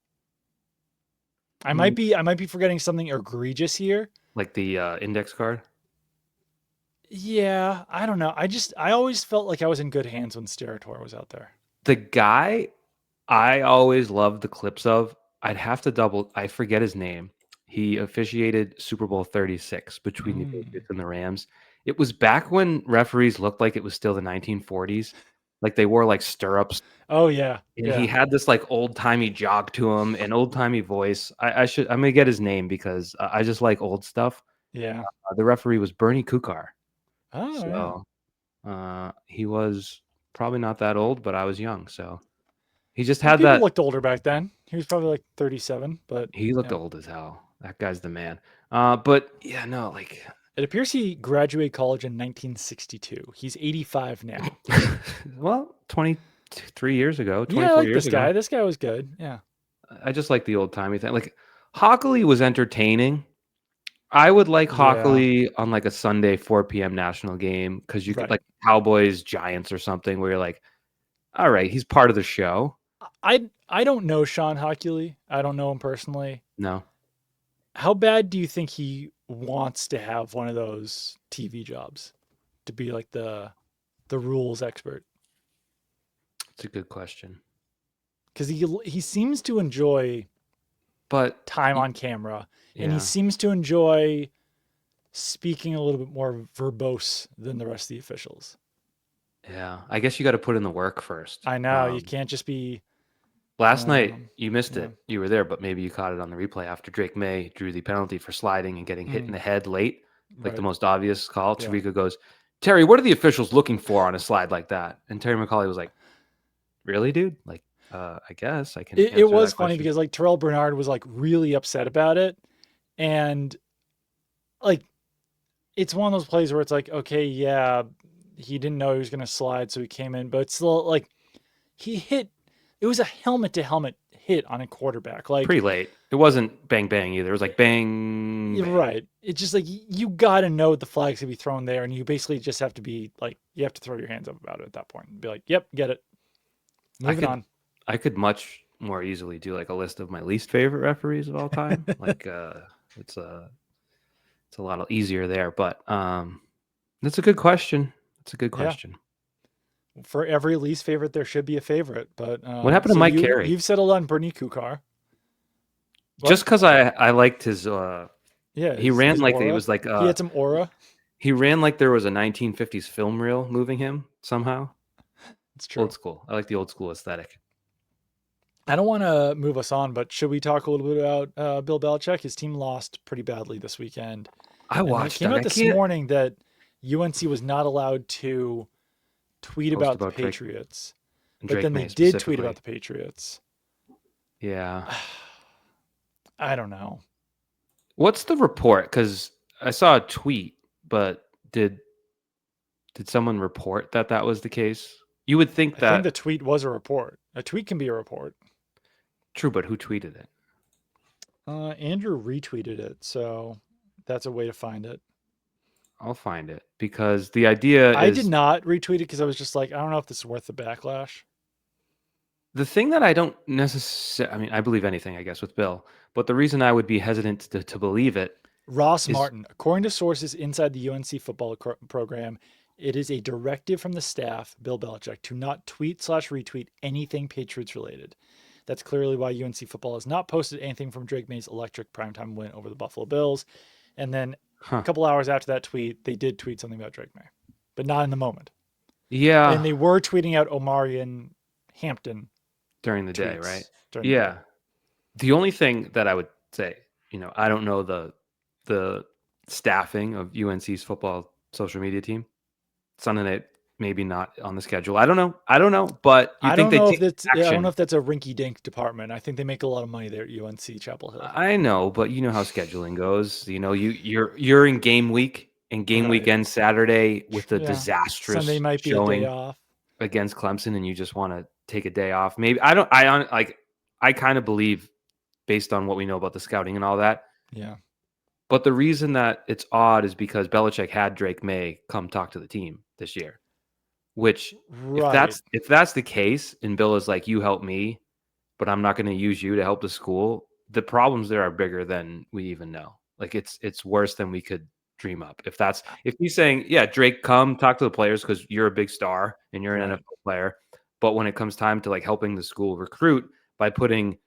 I might be forgetting something egregious here. like the index card. Yeah, I don't know. I always felt like I was in good hands when Sterator was out there. The guy I always loved the clips of. I'd have to double. I forget his name. He officiated Super Bowl 36 between the Mm. Patriots and the Rams. It was back when referees looked like it was still the 1940s. Like they wore like stirrups. Oh yeah, And he yeah, had this like old timey jog to him, an old timey voice. I'm gonna get his name because I just like old stuff. yeah. The referee was Bernie Kukar, Oh yeah. so he was probably not that old, but I was young, so he just Well, had people that. looked older back then. He was probably like 37, but He looked yeah. old as hell. That guy's the man. But yeah, no, like It appears he graduated college in 1962. He's 85 now. Well, 23 years ago, Yeah, I 24 like years this ago. guy. This guy was good. Yeah. I just like the old timey thing. Like Hockley was entertaining. I would like Yeah. Hockley on like a Sunday 4 p.m. national game because you could Right. like Cowboys Giants or something where you're like, all right, he's part of the show. I don't know Sean Hockley. I don't know him personally. No, How bad do you think he wants to have one of those TV jobs to be like the rules expert? it's a good question. Because he seems to enjoy But time on camera, and he yeah, seems to enjoy speaking a little bit more verbose than the rest of the officials. yeah. I guess you got to put in the work first. I know you can't just be. Last night you missed Yeah. it. You were there, but maybe you caught it on the replay after Drake May drew the penalty for sliding and getting hit in Mm, the head late, like the right. most obvious call. Yeah. Tariqa goes, Terry, what are the officials looking for on a slide like that? And Terry McCauley was like, really, dude? Like, I guess I can It answer was that funny question. because like Terrell Bernard was like really upset about it, and like it's one of those plays where it's like, okay, yeah, he didn't know he was going to slide, so he came in, but it's still like he hit. It was a helmet to helmet hit on a quarterback. Like, Pretty late. It wasn't bang bang either. It was like bang you're bang. right. It's just like you got to know the flag's gonna be thrown there, and you basically just have to be like, you have to throw your hands up about it at that point and be like, yep, get it. I Moving could on. I could much more easily do like a list of my least favorite referees of all time. Like it's a it's a lot easier there, but that's a good question. That's a good Yeah. question. For every least favorite, there should be a favorite. But What happened to so Mike Carey? you've settled on Bernie Kukar. What? Just because I liked his Yeah, he ran his like it aura. was like He had some aura. he ran like there was a 1950s film reel moving him somehow. It's Old true. school. I like the old school aesthetic. I don't want to move us on, but should we talk a little bit about Bill Belichick? His team lost pretty badly this weekend. I And then it watched came Doug. out I this can't morning that UNC was not allowed to tweet post about the about Drake Patriots, and but Drake then they May did tweet about specifically. the Patriots. Yeah. I don't know. What's the report? Because I saw a tweet, but did someone report that that was the case? You would think I think the that tweet was a report. A tweet can be a report. true, but who tweeted it? Andrew retweeted it, so that's a way to find it. I'll find it because the idea I did is not retweet it because I was just like, I don't know if this is worth the backlash. the thing that I don't necessarily. I mean, I believe anything, I guess, with Bill, but the reason I would be hesitant to believe it Ross is Martin, according to sources inside the UNC football program, it is a directive from the staff, Bill Belichick, to not tweet slash retweet anything Patriots related. That's clearly why UNC football has not posted anything from Drake May's electric primetime win over the Buffalo Bills. And then a huh. couple hours after that tweet, they did tweet something about Drake May, but not in the moment. And Yeah, they were tweeting out Omari and Hampton during the day, right? tweets during the day. Yeah. The only thing that I would say, I don't know the staffing of UNC's football social media team. Sunday night, maybe not on the schedule. I don't know. But you think they take I don't know action. if that's a rinky dink department. I think they make a lot of money there at UNC Chapel Hill. I know, but you know how scheduling goes. You're in game week and game Right. weekend Saturday with a Yeah. Sunday disastrous might be a day showing off. against Clemson, and you just want to take a day off. Maybe I don't. Like. I kind of believe based on what we know about the scouting and all that. Yeah. But the reason that it's odd is because Belichick had Drake May come talk to the team this year. Which, if Right. that's the case, and Bill is like, "You help me, but I'm not going to use you to help the school," the problems there are bigger than we even know. Like it's worse than we could dream up. If he's saying, "Yeah, Drake, come talk to the players because you're a big star and you're an Right. NFL player," but when it comes time to like helping the school recruit by putting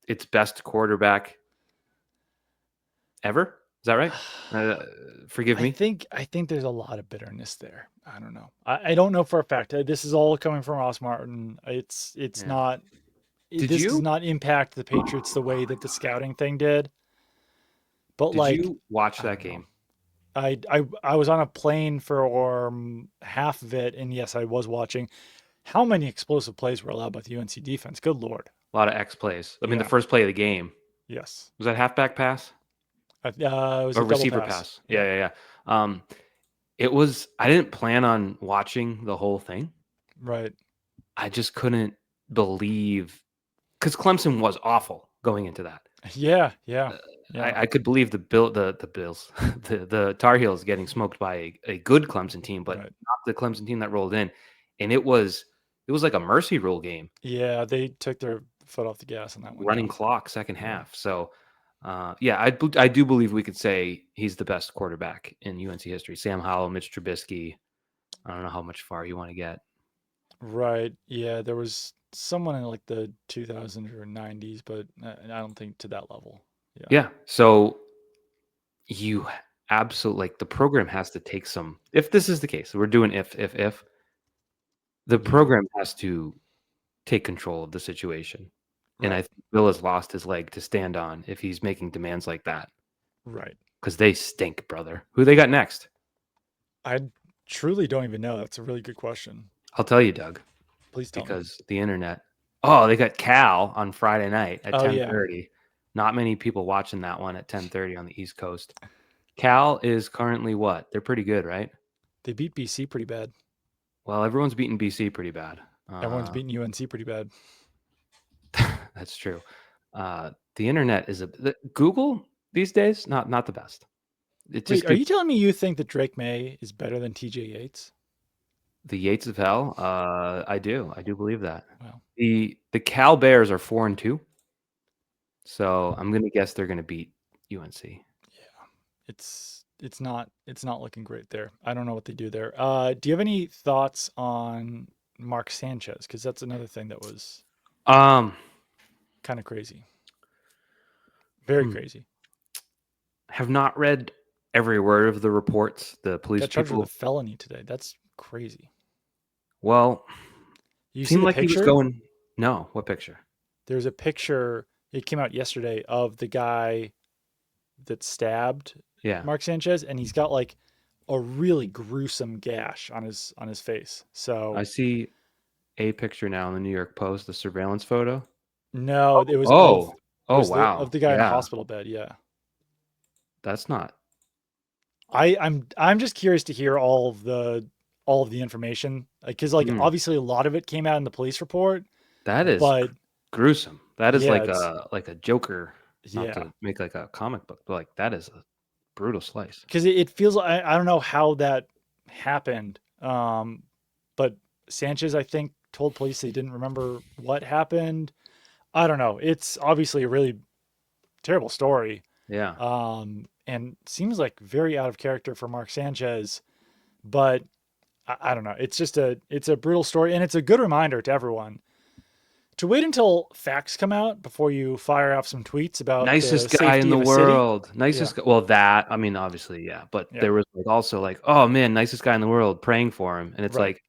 its best quarterback ever, is that right? Forgive me. I think there's a lot of bitterness there. I don't know. I don't know for a fact. This is all coming from Ross Martin. It's Yeah. not. Did This does you not impact the Patriots the way that the scouting thing did. But did like, you watch I that don't know. game? I was on a plane for half of it, and yes, I was watching. How many explosive plays were allowed by the UNC defense? Good lord. A lot of X plays. I mean, the Yeah. first play of the game Yes. was that halfback pass It was or a double receiver pass. pass. Yeah, Yeah. yeah, yeah. Um, I didn't plan on watching the whole thing. Right. I just couldn't believe because Clemson was awful going into that. Yeah. Yeah. Uh, Yeah. I could believe the Bills, the Tar Heels getting smoked by a good Clemson team, but Right. not the Clemson team that rolled in. And it was like a mercy rule game, Yeah. They took their foot off the gas on that one. Yeah. running clock, second Yeah. half. So, yeah, I do believe we could say he's the best quarterback in UNC history. Sam Howell, Mitch Trubisky. I don't know how much far you want to get. Right. Yeah. There was someone in like the 2000s or 90s, but I don't think to that level. Yeah. Yeah. So you absolutely like the program has to take some. If this is the case, we're doing if the Yeah. program has to take control of the situation. And I Right. think Bill has lost his leg to stand on if he's making demands like that Right. because they stink, brother. Who they got next? I truly don't even know. That's a really good question. I'll tell you, Doug, Please tell me. because the internet. Oh, they got Cal on Friday night at Oh yeah. 10:30. Not many people watching that one at 10:30 on the East Coast. Cal is currently what? They're pretty good, right? They beat BC pretty bad. Well, everyone's beating BC pretty bad. Everyone's beating UNC pretty bad. That's true. The internet is Google these days, not the best. It Wait, just are you gives telling me you think that Drake May is better than TJ Yates? the Yates of hell. I do believe that. Well, The Cal Bears are 4-2, so I'm gonna guess they're gonna beat UNC. yeah. It's not looking great there. I don't know what they do there. Do you have any thoughts on Mark Sanchez? Because that's another thing that was Um, kind of crazy. Very hmm, crazy. have not read every word of the reports. The police Got charged with a people. felony today. That's crazy. Well, You see seemed the like he was picture? going. No, what picture? There's a picture. It came out yesterday of the guy that stabbed Yeah, Mark Sanchez, and he's got like a really gruesome gash on his face. I So see a picture now in the New York Post, the surveillance photo. no, it was Oh, it oh, was of wow. the guy in the Yeah, hospital bed. Yeah, that's not. I'm just curious to hear all of the information because like Mm, obviously a lot of it came out in the police report, that is but gruesome. That is yeah, it's like a Joker, not yeah to make like a comic book, but like that is a brutal slice. because it feels like I don't know how that happened. But Sanchez I think told police he didn't remember what happened. I don't know. It's obviously a really terrible story. Yeah. And seems like very out of character for Mark Sanchez, but I don't know. It's a brutal story, and it's a good reminder to everyone to wait until facts come out before you fire off some tweets about the Nicest guy in safety the of a city. world. Yeah, Nicest guy. Well, that, I mean, obviously, yeah. But yeah, there was like also like, oh man, nicest guy in the world, praying for him. And it's right. like,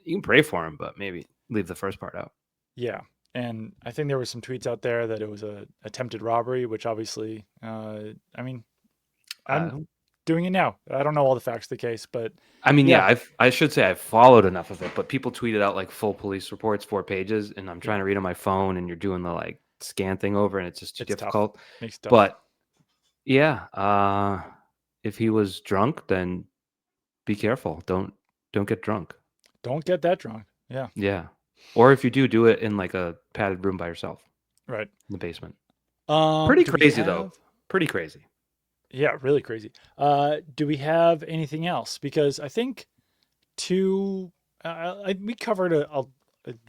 you can pray for him, but maybe leave the first part out. Yeah, and I think there were some tweets out there that it was a attempted robbery, which obviously, I mean, I'm Uh, doing it now. I don't know all the facts of the case, but I mean, yeah, yeah, I should say I've followed enough of it, but people tweeted out like full police reports, 4 pages, and I'm yeah, trying to read on my phone, and you're doing the like scan thing over, and it's just too it's tough. difficult. Makes it tough. But yeah, if he was drunk, then be careful. Don't get drunk. Don't get that drunk. Yeah, Yeah, or if you do, do it in like a padded room by yourself right. in the basement. Pretty Do we crazy though. have? Pretty crazy. Yeah, really crazy. Do we have anything else? Because I think two, we covered a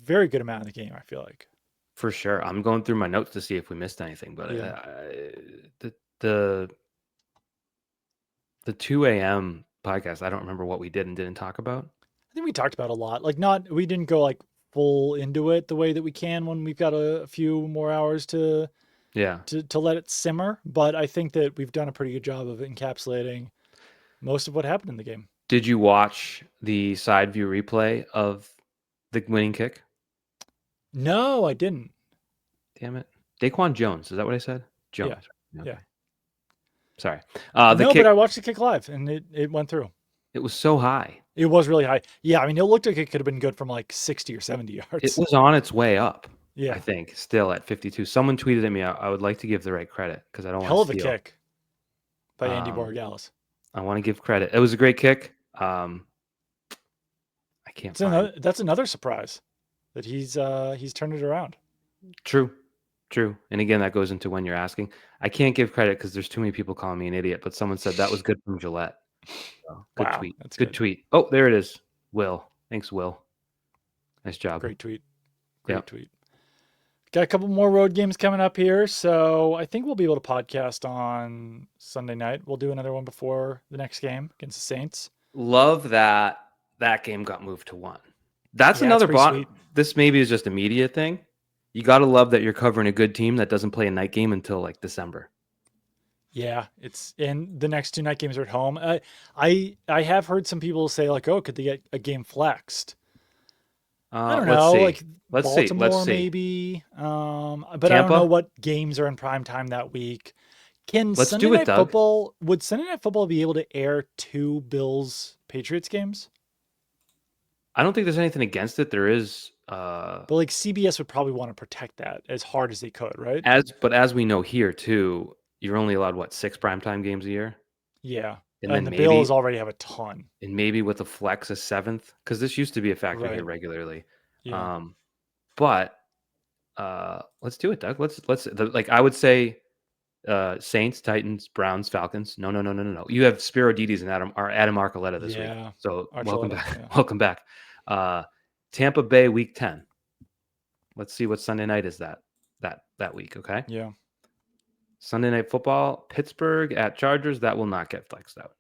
very good amount of the game. I feel like. For sure. I'm going through my notes to see if we missed anything, but Yeah, the the the 2 a.m. podcast, I don't remember what we did and didn't talk about. I think we talked about a lot. Like, not we didn't go like full into it the way that we can when we've got a few more hours Yeah. to let it simmer. But I think that we've done a pretty good job of encapsulating most of what happened in the game. Did you watch the side view replay of the winning kick? No, I didn't. Damn it. Daquan Jones. Is that what I said? Yeah, Jones. yeah. Okay. Sorry. The No, but kick, I watched the kick live and it went through. it was so high. It was really high. Yeah, I mean, it looked like it could have been good from like 60 or 70 It yards. was on its way up, I Yeah, think, still at 52. Someone tweeted at me, I would like to give the right credit because I don't want hell to of a steal. kick. by Andy Borregales. I want to give credit. It was a great kick. I can't find. That's another surprise that he's turned it around. True. And again, that goes into when you're asking. I can't give credit because there's too many people calling me an idiot, but someone said that was good from Gillette. So, good Wow, tweet. that's Good tweet. Oh, there it is. Will. Thanks, Will. Nice job. Great tweet. Yeah. Tweet. Got a couple more road games coming up here, so I think we'll be able to podcast on Sunday night. We'll do another one before the next game against the Saints. Love that game got moved to 1. That's Yeah, another sweet. This maybe is just a media thing. You got to love that you're covering a good team that doesn't play a night game until like December. Yeah, and the next 2 night games are at home. I have heard some people say like, oh, could they get a game flexed? I don't know, like Baltimore maybe. But Tampa? I don't know what games are in prime time that week. Let's do it, Doug. Would Sunday Night Football be able to air 2 Bills Patriots games? I don't think there's anything against it. There is, but like CBS would probably want to protect that as hard as they could, right? As we know here too, you're only allowed 6 primetime games a year. Yeah, and the Bills already have a ton. And maybe with a flex, a 7th, because this used to be a factor here regularly. Yeah. But let's do it, Doug. I would say Saints, Titans, Browns, Falcons. No. You have Spiro Dides and Adam Archuleta this week. So welcome back. Yeah. Welcome back. Tampa Bay week 10. Let's see what Sunday night is that week. Okay. Yeah. Sunday Night Football, Pittsburgh at Chargers. That will not get flexed out.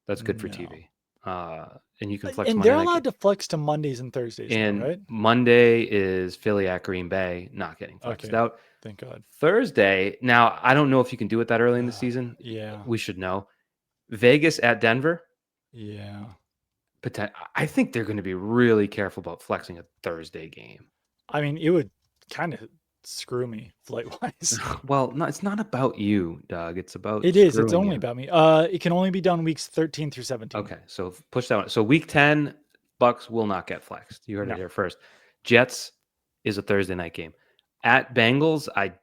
That's good for TV. And you can flex. And they're allowed to flex to Mondays and Thursdays, and right? Monday is Philly at Green Bay, not getting flexed out. Thank God. Thursday. Now, I don't know if you can do it that early in the season. Yeah. We should know. Vegas at Denver. Yeah. I think they're going to be really careful about flexing a Thursday game. I mean, it would kind of screw me flight-wise. Well, no, it's not about you, Doug. It's about It's only about me. It can only be done weeks 13 through 17. Okay, so push that one. So week 10, Bucks will not get flexed. You heard it here first. Jets is a Thursday night game. At Bengals, I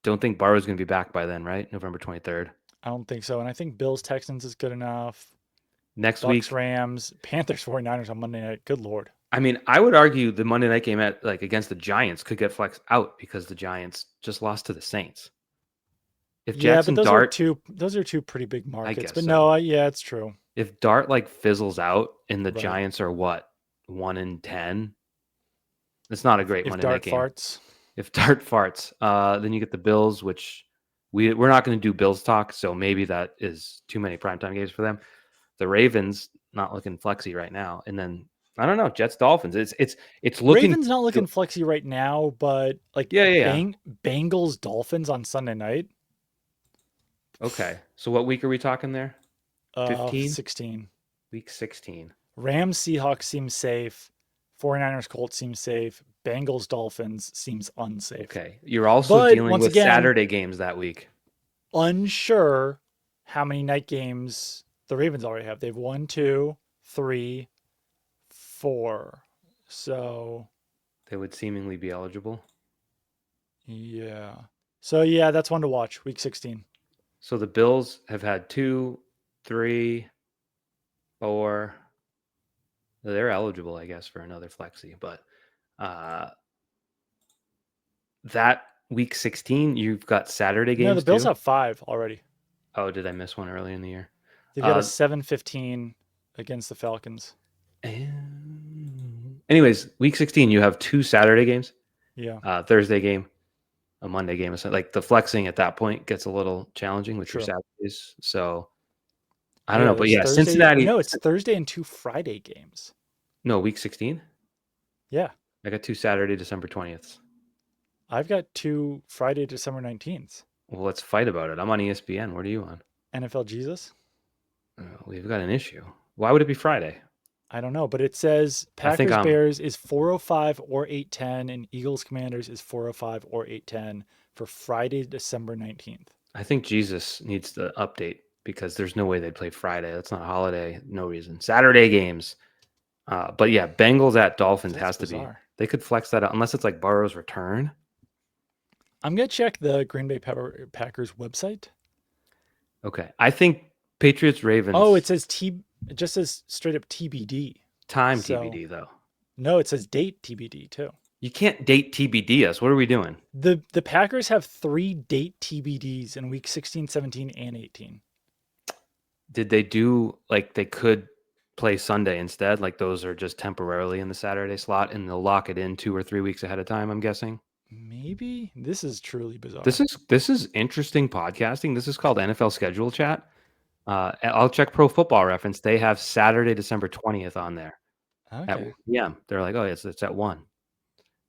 don't think Burrow's going to be back by then, right? November 23rd. I don't think so. And I think Bills Texans is good enough. Next Bucks, week, Rams, Panthers 49ers on Monday night. Good Lord. I mean, I would argue the Monday night game against the Giants could get flexed out because the Giants just lost to the Saints. If Jackson those are two pretty big markets. But it's true. If Dart fizzles out and the Giants are 1-10, it's not a great Monday night game. If Dart farts, then you get the Bills, which we're not going to do Bills talk, so maybe that is too many primetime games for them. The Ravens not looking flexy right now, and then I don't know, Jets Dolphins. It's looking. Ravens not looking flexy right now, but Bengals Dolphins on Sunday night. Okay, so what week are we talking there? 15? 16. Week 16. Rams Seahawks seems safe. 49ers Colts seems safe. Bengals Dolphins seems unsafe. Okay, you're also dealing with Saturday games that week. Unsure how many night games the Ravens already have. They've 1, 2, 3, 4. So they would seemingly be eligible. Yeah. So that's one to watch. Week 16. So the Bills have had 2, 3, 4. They're eligible, I guess, for another flexi. But that week 16, you've got Saturday games. No, the Bills have 5 already. Oh, did I miss one early in the year? They've got a 7-15 against the Falcons. Anyways, week 16, you have 2 Saturday games. Yeah. Thursday game, a Monday game. So the flexing at that point gets a little challenging with your Saturdays. So I don't know, but Thursday, Cincinnati. No, it's Thursday and 2 Friday games. No, week 16. Yeah. I got 2 Saturday, December 20th. I've got 2 Friday, December 19th. Well, let's fight about it. I'm on ESPN. What are you on? NFL Jesus. We've got an issue. Why would it be Friday? I don't know, but it says Packers Bears is 4:05 or 8:10, and Eagles Commanders is 4:05 or 8:10 for Friday, December 19th. I think Jesus needs to update because there's no way they'd play Friday. That's not a holiday. No reason. Saturday games. But yeah, Bengals at Dolphins has to be. They could flex that out unless it's Burrow's return. I'm going to check the Green Bay Packers website. Okay. I think Patriots Ravens. Oh, it says it just says straight up TBD. Time So TBD though. no, it says date TBD too. You can't date TBD us. What are we doing? The Packers have 3 date TBDs in week 16, 17, and 18. Did they do like they could play Sunday instead? Like those are just temporarily in the Saturday slot and they'll lock it in 2 or 3 weeks ahead of time, I'm guessing. Maybe this is truly bizarre. This is interesting podcasting. This is called NFL schedule chat. I'll check Pro Football Reference. They have Saturday, December 20th on there at Okay. 1 p.m. They're like, oh, it's at 1.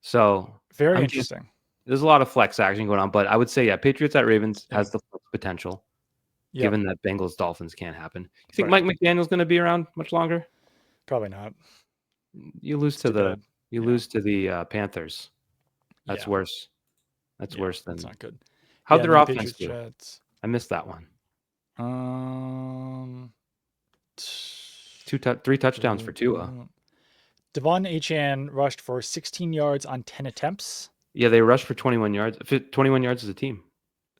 So Very I'm just interesting. there's a lot of flex action going on, but I would say Patriots at Ravens has the flex potential, Yep. given that Bengals Dolphins can't happen. You think Right. Mike McDaniel's going to be around much longer? Probably not. You lose It's to too the bad. you Yeah. lose to the Panthers. That's Yeah. worse. That's Yeah, worse than that's not good. how'd Yeah, and their then the offense Patriots do? Jets. I missed that one. T- 3 touchdowns for Tua. Devon Achane rushed for 16 yards on 10 attempts. Yeah, they rushed for 21 yards. 21 yards as a team.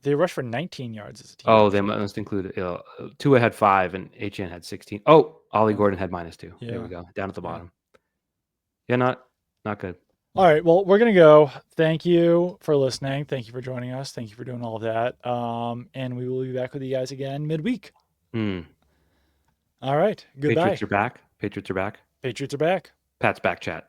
They rushed for 19 yards as a team. Oh, they must include Tua had 5 and HN had 16. Oh, Ollie Gordon had -2. Yeah. There we go. Down at the bottom. Yeah, not good. All right. Well, we're going to go. Thank you for listening. Thank you for joining us. Thank you for doing all of that. And we will be back with you guys again midweek. All right. Goodbye. Patriots are back. Patriots are back. Patriots are back. Pat's back chat.